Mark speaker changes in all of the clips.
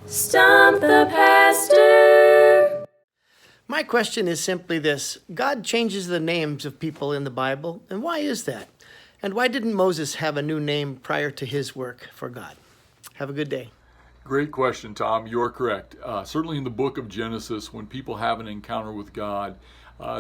Speaker 1: Stump the Pastor.
Speaker 2: My question is simply this. God changes the names of people in the Bible, and why is that? And why didn't Moses have a new name prior to his work for God? Have a good day.
Speaker 3: Great question, Tom. You're correct. Certainly in the book of Genesis, when people have an encounter with God,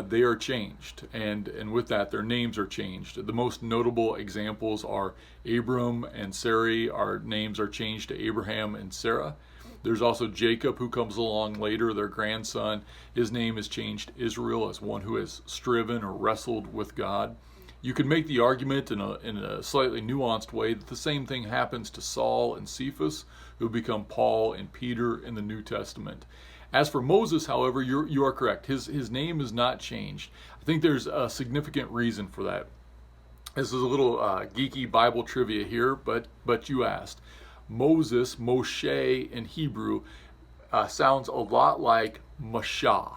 Speaker 3: they are changed. And with that, their names are changed. The most notable examples are Abram and Sarai. Our names are changed to Abraham and Sarah. There's also Jacob, who comes along later, their grandson. His name is changed to Israel, as one who has striven or wrestled with God. You could make the argument in a slightly nuanced way that the same thing happens to Saul and Cephas, who become Paul and Peter in the New Testament. As for Moses, however, you are correct. His name is not changed. I think there's a significant reason for that. This is a little geeky Bible trivia here, but you asked. Moses, Moshe in Hebrew, sounds a lot like Mashah.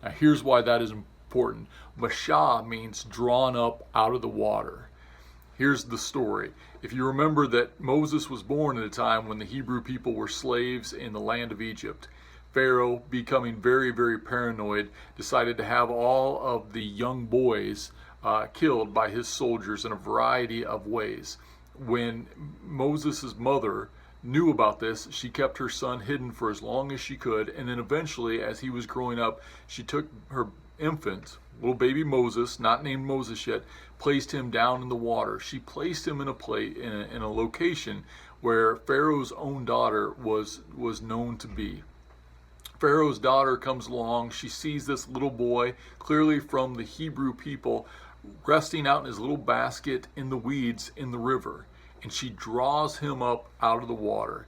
Speaker 3: Now here's why that is important. Mashah means drawn up out of the water. Here's the story. If you remember that Moses was born at a time when the Hebrew people were slaves in the land of Egypt, Pharaoh, becoming very, very paranoid, decided to have all of the young boys killed by his soldiers in a variety of ways. When Moses' mother knew about this, she kept her son hidden for as long as she could, and then eventually, as he was growing up, she took her infant, little baby Moses, not named Moses yet, placed him down in the water. She placed him in a location where Pharaoh's own daughter was known to be. Pharaoh's daughter comes along. She sees this little boy, clearly from the Hebrew people, resting out in his little basket in the weeds in the river. And she draws him up out of the water.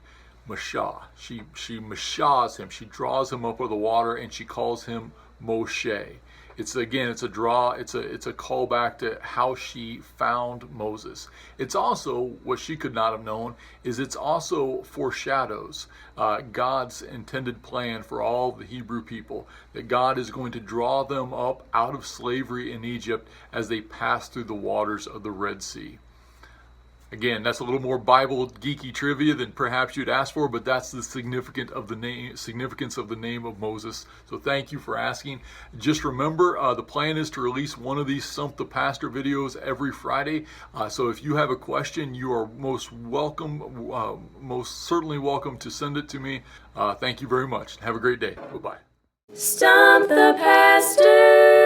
Speaker 3: Mashah. She mashahs him. She draws him up out of the water, and she calls him Moshe. It's a callback to how she found Moses. It's also, what she could not have known, is it's also foreshadows God's intended plan for all the Hebrew people, that God is going to draw them up out of slavery in Egypt as they pass through the waters of the Red Sea. Again, that's a little more Bible geeky trivia than perhaps you'd ask for, but that's the significance of the name of Moses. So thank you for asking. Just remember, the plan is to release one of these Stump the Pastor videos every Friday. So if you have a question, you are most certainly welcome to send it to me. Thank you very much. Have a great day. Bye-bye.
Speaker 1: Stump the Pastor.